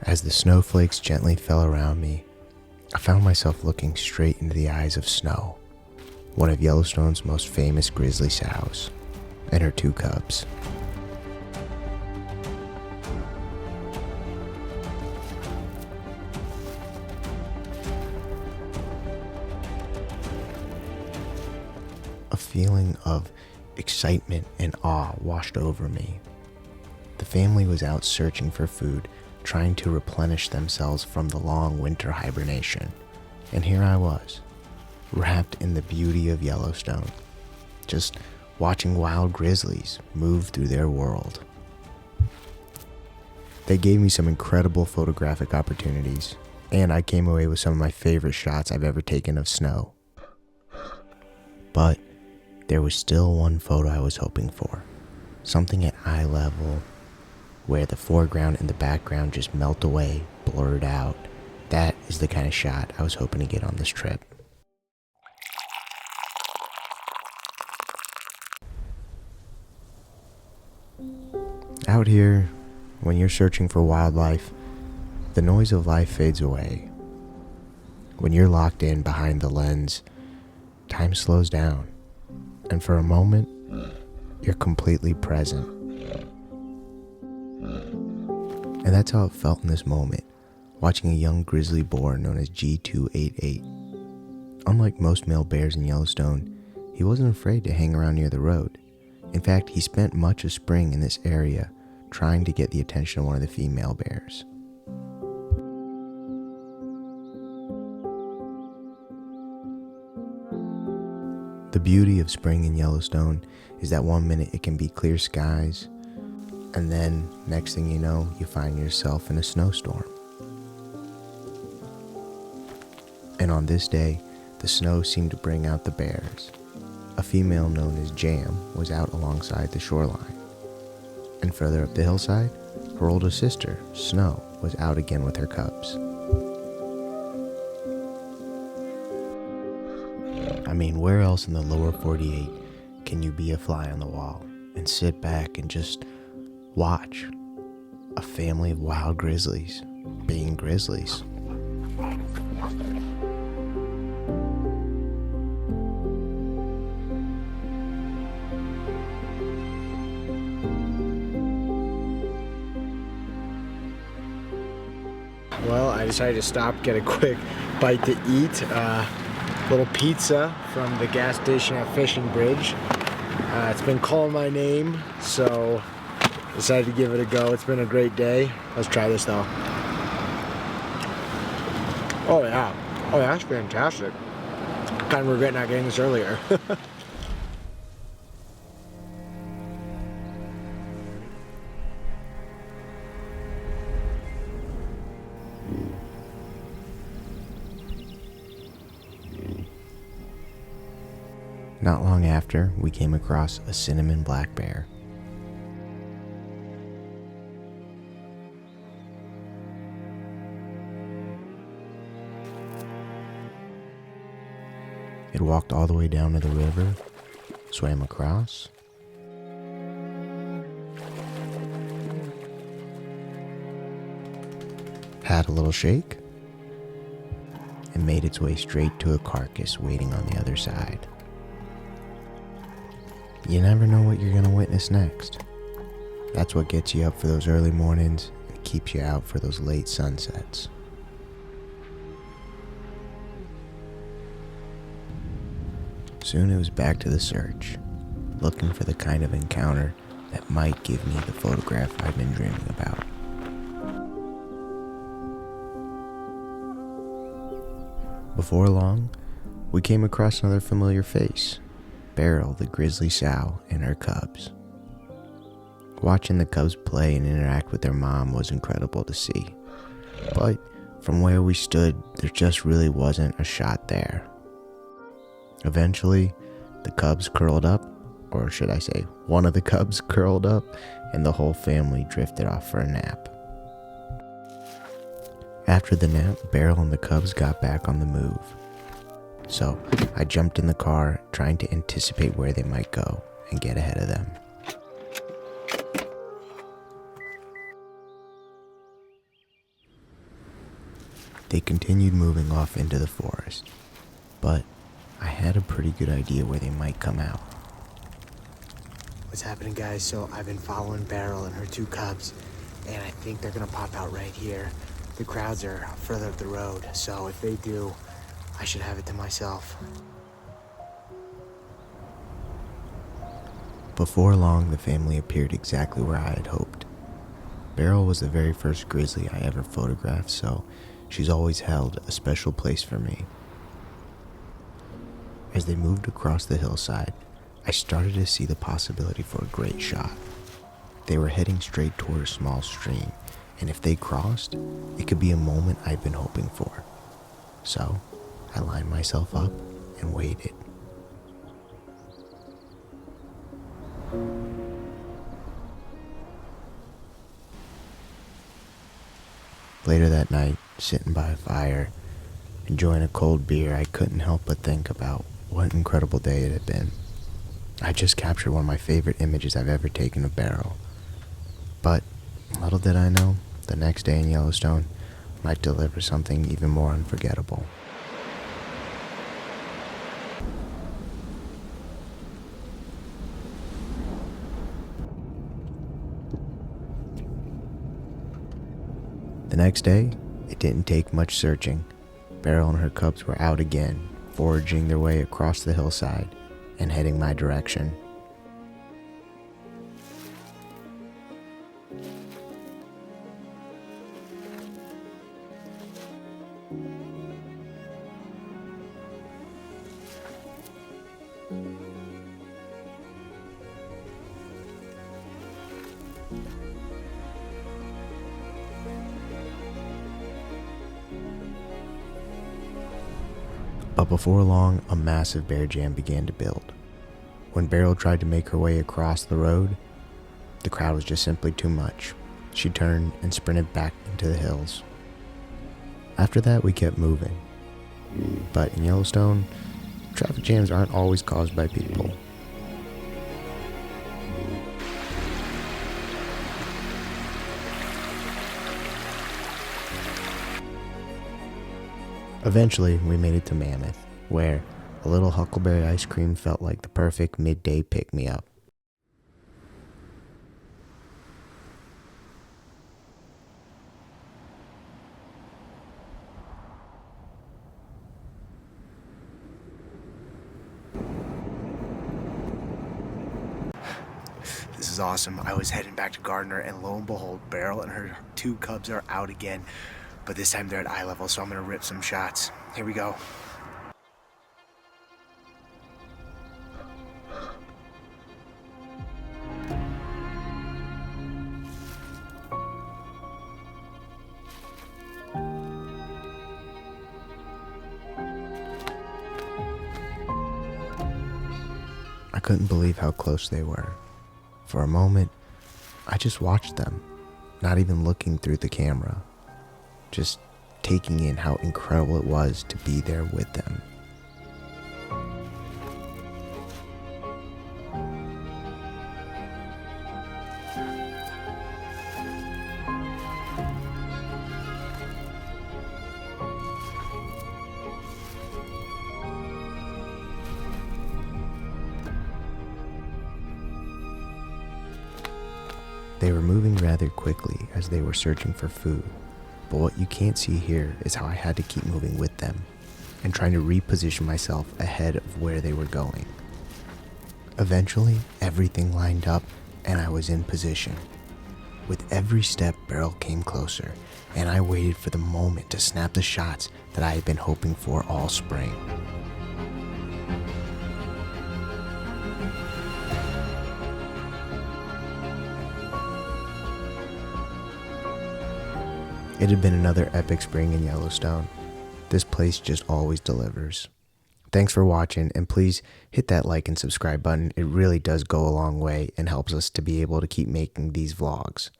As the snowflakes gently fell around me, I found myself looking straight into the eyes of Snow, one of Yellowstone's most famous grizzly sows, and her 2 cubs. A feeling of excitement and awe washed over me. The family was out searching for food, trying to replenish themselves from the long winter hibernation. And here I was, wrapped in the beauty of Yellowstone, just watching wild grizzlies move through their world. They gave me some incredible photographic opportunities, and I came away with some of my favorite shots I've ever taken of Snow. But there was still one photo I was hoping for, something at eye level, where the foreground and the background just melt away, blurred out. That is the kind of shot I was hoping to get on this trip. Out here, when you're searching for wildlife, the noise of life fades away. When you're locked in behind the lens, time slows down, and for a moment, you're completely present. And that's how it felt in this moment, watching a young grizzly boar known as G288. Unlike most male bears in Yellowstone, he wasn't afraid to hang around near the road. In fact, he spent much of spring in this area trying to get the attention of one of the female bears. The beauty of spring in Yellowstone is that one minute it can be clear skies, and then next thing you know, you find yourself in a snowstorm. And on this day, the snow seemed to bring out the bears. A female known as Jam was out alongside the shoreline. And further up the hillside, her older sister, Snow, was out again with her cubs. I mean, where else in the lower 48 can you be a fly on the wall and sit back and just watch a family of wild grizzlies being grizzlies? Well, I decided to stop, get a quick bite to eat. Little pizza from the gas station at Fishing Bridge. It's been calling my name, so decided to give it a go. It's been a great day. Let's try this though. Oh yeah, that's fantastic. Kind of regret not getting this earlier. Not long after, we came across a cinnamon black bear. It walked all the way down to the river, swam across, had a little shake, and made its way straight to a carcass waiting on the other side. You never know what you're going to witness next. That's what gets you up for those early mornings and keeps you out for those late sunsets. Soon it was back to the search, looking for the kind of encounter that might give me the photograph I've been dreaming about. Before long, we came across another familiar face. Beryl, the grizzly sow, and her cubs. Watching the cubs play and interact with their mom was incredible to see. But from where we stood, there just really wasn't a shot there. Eventually, the cubs curled up, or should I say, one of the cubs curled up, and the whole family drifted off for a nap. After the nap, Beryl and the cubs got back on the move. So I jumped in the car, trying to anticipate where they might go and get ahead of them. They continued moving off into the forest, but I had a pretty good idea where they might come out. What's happening, guys? So I've been following Beryl and her two cubs, and I think they're gonna pop out right here. The crowds are further up the road, so if they do, I should have it to myself. Before long, the family appeared exactly where I had hoped. Beryl was the very first grizzly I ever photographed, so she's always held a special place for me. As they moved across the hillside, I started to see the possibility for a great shot. They were heading straight toward a small stream, and if they crossed, it could be a moment I'd been hoping for. So, I lined myself up and waited. Later that night, sitting by a fire, enjoying a cold beer, I couldn't help but think about what an incredible day it had been. I just captured one of my favorite images I've ever taken of Beryl. But little did I know, the next day in Yellowstone might deliver something even more unforgettable. The next day, it didn't take much searching. Beryl and her cubs were out again, foraging their way across the hillside and heading my direction. But before long, a massive bear jam began to build. When Beryl tried to make her way across the road, the crowd was just simply too much. She turned and sprinted back into the hills. After that, we kept moving. But in Yellowstone, traffic jams aren't always caused by people. Eventually, we made it to Mammoth, where a little huckleberry ice cream felt like the perfect midday pick-me-up. This is awesome. I was heading back to Gardner, and lo and behold, Beryl and her two cubs are out again. But this time they're at eye level, so I'm gonna rip some shots. Here we go. I couldn't believe how close they were. For a moment, I just watched them, not even looking through the camera, just taking in how incredible it was to be there with them. They were moving rather quickly as they were searching for food, but what you can't see here is how I had to keep moving with them and trying to reposition myself ahead of where they were going. Eventually, everything lined up and I was in position. With every step, Beryl came closer, and I waited for the moment to snap the shots that I had been hoping for all spring. It had been another epic spring in Yellowstone. This place just always delivers. Thanks for watching, and please hit that like and subscribe button. It really does go a long way and helps us to be able to keep making these vlogs.